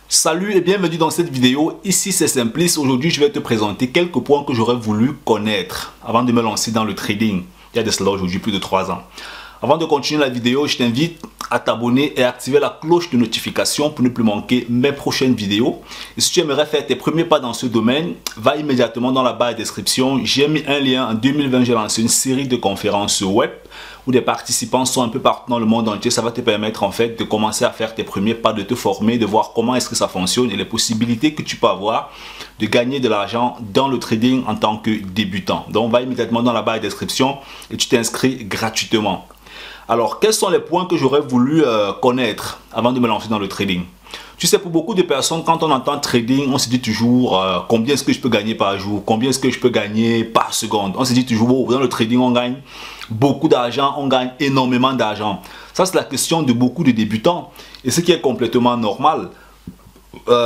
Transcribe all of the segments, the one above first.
Salut et bienvenue dans cette vidéo. Ici c'est Simplice. Aujourd'hui je vais te présenter quelques points que j'aurais voulu connaître avant de me lancer dans le trading. Il y a de cela aujourd'hui plus de 3 ans. Avant de continuer la vidéo, je t'invite à t'abonner et à activer la cloche de notification pour ne plus manquer mes prochaines vidéos. Et si tu aimerais faire tes premiers pas dans ce domaine, va immédiatement dans la barre de description. J'ai mis un lien. En 2020, j'ai lancé une série de conférences web où des participants sont un peu partout dans le monde entier. Ça va te permettre en fait de commencer à faire tes premiers pas, de te former, de voir comment est-ce que ça fonctionne et les possibilités que tu peux avoir de gagner de l'argent dans le trading en tant que débutant. Donc va immédiatement dans la barre de description et tu t'inscris gratuitement. Alors, quels sont les points que j'aurais voulu connaître avant de me lancer dans le trading? Tu sais, pour beaucoup de personnes, quand on entend trading, on se dit toujours combien est-ce que je peux gagner par jour, combien est-ce que je peux gagner par seconde. On se dit toujours, oh, dans le trading, on gagne beaucoup d'argent, on gagne énormément d'argent. Ça, c'est la question de beaucoup de débutants et ce qui est complètement normal.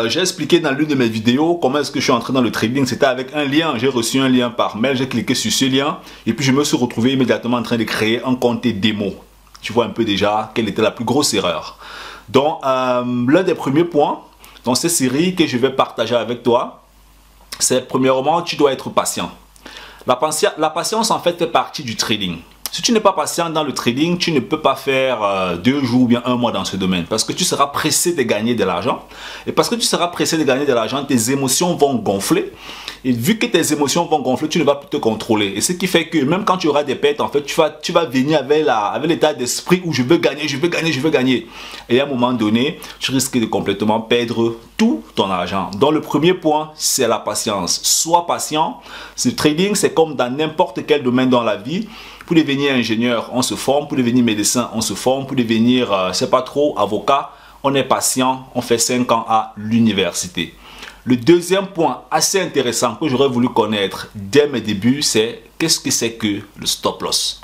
J'ai expliqué dans l'une de mes vidéos comment est-ce que je suis entré dans le trading. C'était avec un lien, j'ai reçu un lien par mail, j'ai cliqué sur ce lien et puis je me suis retrouvé immédiatement en train de créer un compte démo. Tu vois un peu déjà quelle était la plus grosse erreur. Donc, l'un des premiers points dans cette série que je vais partager avec toi, c'est premièrement, tu dois être patient. La patience en fait partie du trading. Si tu n'es pas patient dans le trading, tu ne peux pas faire 2 jours ou bien 1 mois dans ce domaine parce que tu seras pressé de gagner de l'argent. Et parce que tu seras pressé de gagner de l'argent, tes émotions vont gonfler. Et vu que tes émotions vont gonfler, tu ne vas plus te contrôler. Et ce qui fait que même quand tu auras des pertes, en fait, tu vas venir avec l'état d'esprit où je veux gagner, je veux gagner, je veux gagner. Et à un moment donné, tu risques de complètement perdre tout ton argent. Donc le premier point, c'est la patience. Sois patient. Ce trading, c'est comme dans n'importe quel domaine dans la vie. Pour devenir ingénieur, on se forme. Pour devenir médecin, on se forme. Pour devenir, c'est pas trop, avocat, on est patient. On fait 5 ans à l'université. Le deuxième point assez intéressant que j'aurais voulu connaître dès mes débuts, c'est qu'est-ce que c'est que le stop loss.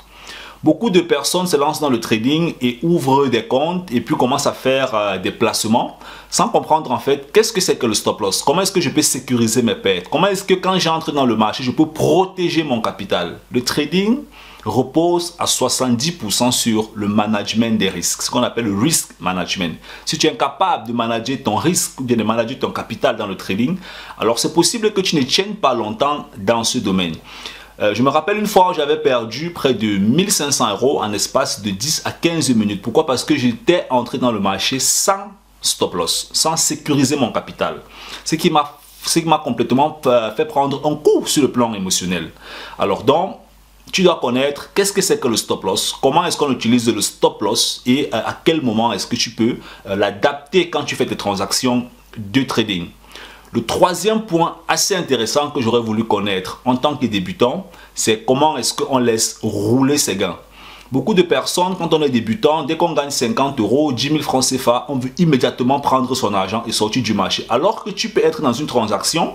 Beaucoup de personnes se lancent dans le trading et ouvrent des comptes et puis commencent à faire des placements sans comprendre en fait qu'est-ce que c'est que le stop loss. Comment est-ce que je peux sécuriser mes pertes? Comment est-ce que quand j'entre dans le marché, je peux protéger mon capital? Le trading repose à 70% sur le management des risques, ce qu'on appelle le risk management. Si tu es incapable de manager ton risque ou bien de manager ton capital dans le trading, alors c'est possible que tu ne tiennes pas longtemps dans ce domaine. Je me rappelle une fois où j'avais perdu près de 1500 € en espace de 10 à 15 minutes. Pourquoi? Parce que j'étais entré dans le marché sans stop loss, sans sécuriser mon capital. Ce qui m'a complètement fait prendre un coup sur le plan émotionnel. Alors donc, tu dois connaître qu'est-ce que c'est que le stop loss, comment est-ce qu'on utilise le stop loss et à quel moment est-ce que tu peux l'adapter quand tu fais tes transactions de trading. Le troisième point assez intéressant que j'aurais voulu connaître en tant que débutant, c'est comment est-ce qu'on laisse rouler ses gains. Beaucoup de personnes, quand on est débutant, dès qu'on gagne 50 €, 10 000 francs CFA, on veut immédiatement prendre son argent et sortir du marché. Alors que tu peux être dans une transaction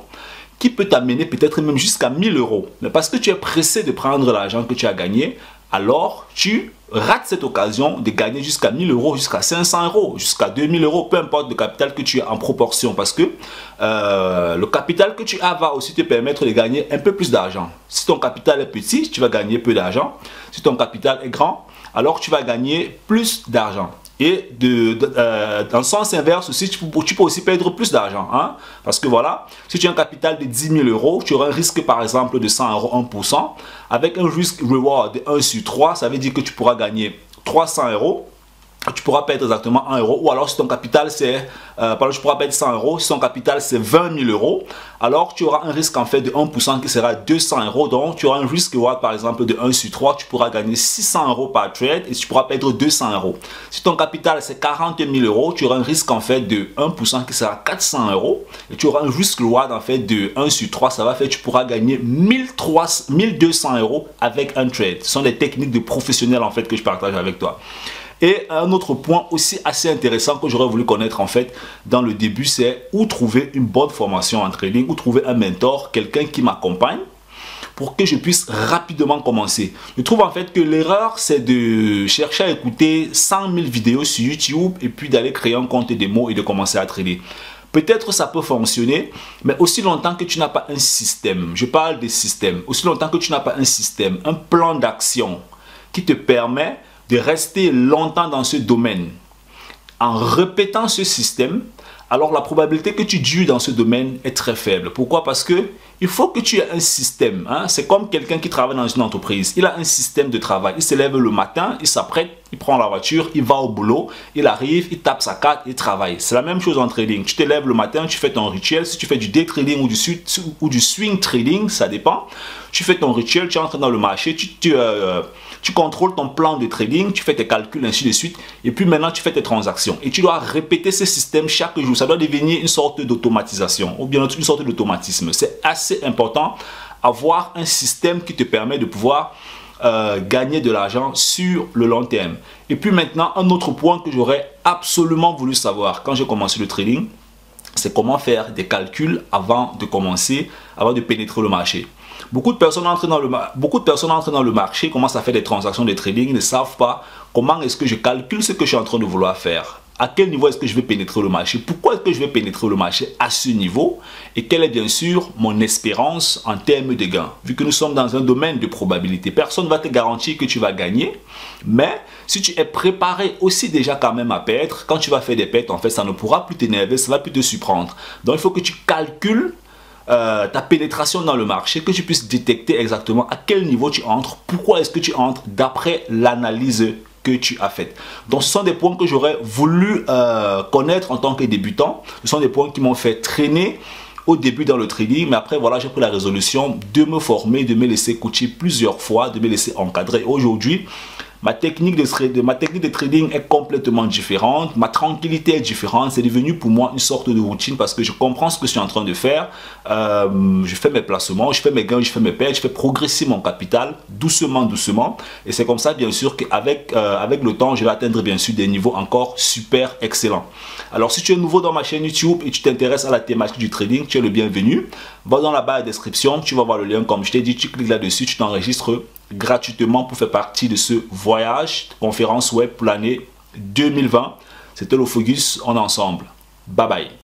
qui peut t'amener peut-être même jusqu'à 1000 €. Mais parce que tu es pressé de prendre l'argent que tu as gagné, alors tu rates cette occasion de gagner jusqu'à 1000 €, jusqu'à 500 €, jusqu'à 2000 €, peu importe le capital que tu as en proportion. Parce que le capital que tu as va aussi te permettre de gagner un peu plus d'argent. Si ton capital est petit, tu vas gagner peu d'argent. Si ton capital est grand, alors tu vas gagner plus d'argent. Et dans le sens inverse aussi, tu peux aussi perdre plus d'argent. Hein? Parce que voilà, si tu as un capital de 10 000 €, tu auras un risque par exemple de 100 €, 1%. Avec un risk reward de 1 sur 3, ça veut dire que tu pourras gagner 300 €. Tu pourras perdre exactement 1 €. Ou alors si ton capital c'est, tu pourras perdre 100 €. Si ton capital c'est 20 000 €, alors tu auras un risque en fait de 1% qui sera 200 €. Donc tu auras un risque reward par exemple de 1 sur 3. Tu pourras gagner 600 € par trade et tu pourras perdre 200 €. Si ton capital c'est 40 000 €, tu auras un risque en fait de 1% qui sera 400 € et tu auras un risk reward en fait de 1 sur 3. Ça va faire que tu pourras gagner 1200 € avec un trade. Ce sont des techniques de professionnels en fait que je partage avec toi. Et un autre point aussi assez intéressant que j'aurais voulu connaître en fait dans le début, c'est où trouver une bonne formation en trading, où trouver un mentor, quelqu'un qui m'accompagne pour que je puisse rapidement commencer. Je trouve en fait que l'erreur, c'est de chercher à écouter 100 000 vidéos sur YouTube et puis d'aller créer un compte démo et de commencer à trader. Peut-être ça peut fonctionner, mais aussi longtemps que tu n'as pas un système, je parle des systèmes, aussi longtemps que tu n'as pas un système, un plan d'action qui te permet de rester longtemps dans ce domaine, en répétant ce système, alors la probabilité que tu dures dans ce domaine est très faible. Pourquoi? Parce que il faut que tu aies un système. Hein? C'est comme quelqu'un qui travaille dans une entreprise. Il a un système de travail. Il se lève le matin, il s'apprête, il prend la voiture, il va au boulot, il arrive, il tape sa carte, il travaille. C'est la même chose en trading. Tu te lèves le matin, tu fais ton rituel. Si tu fais du day trading ou du swing trading, ça dépend. Tu fais ton rituel, tu entres dans le marché, tu contrôles ton plan de trading, tu fais tes calculs, ainsi de suite. Et puis maintenant, tu fais tes transactions. Et tu dois répéter ce système chaque jour. Ça doit devenir une sorte d'automatisation ou bien une sorte d'automatisme. C'est assez important avoir un système qui te permet de pouvoir gagner de l'argent sur le long terme. Et puis maintenant, un autre point que j'aurais absolument voulu savoir quand j'ai commencé le trading, c'est comment faire des calculs avant de commencer, avant de pénétrer le marché. Beaucoup de personnes entrent dans le marché, commencent à faire des transactions de trading, ne savent pas comment est-ce que je calcule ce que je suis en train de vouloir faire. À quel niveau est-ce que je vais pénétrer le marché? Pourquoi est-ce que je vais pénétrer le marché à ce niveau? Et quelle est bien sûr mon espérance en termes de gains? Vu que nous sommes dans un domaine de probabilité, personne ne va te garantir que tu vas gagner. Mais si tu es préparé aussi déjà quand même à perdre, quand tu vas faire des pertes, en fait, ça ne pourra plus t'énerver, ça ne va plus te surprendre. Donc il faut que tu calcules ta pénétration dans le marché, que tu puisses détecter exactement à quel niveau tu entres, pourquoi est-ce que tu entres d'après l'analyse que tu as faite. Donc ce sont des points que j'aurais voulu connaître en tant que débutant. Ce sont des points qui m'ont fait traîner au début dans le trading, mais après voilà, j'ai pris la résolution de me former, de me laisser coacher plusieurs fois, de me laisser encadrer. Aujourd'hui, ma technique de trading est complètement différente. Ma tranquillité est différente. C'est devenu pour moi une sorte de routine parce que je comprends ce que je suis en train de faire. Je fais mes placements, je fais mes gains, je fais mes pertes, je fais progresser mon capital doucement, doucement. Et c'est comme ça, bien sûr, qu'avec avec le temps, je vais atteindre, bien sûr, des niveaux encore super excellents. Alors, si tu es nouveau dans ma chaîne YouTube et tu t'intéresses à la thématique du trading, tu es le bienvenu. Va dans la barre de description, tu vas voir le lien, comme je t'ai dit, tu cliques là-dessus, tu t'enregistres gratuitement pour faire partie de ce voyage conférence web pour l'année 2020. C'était le Focus, on est ensemble. Bye bye.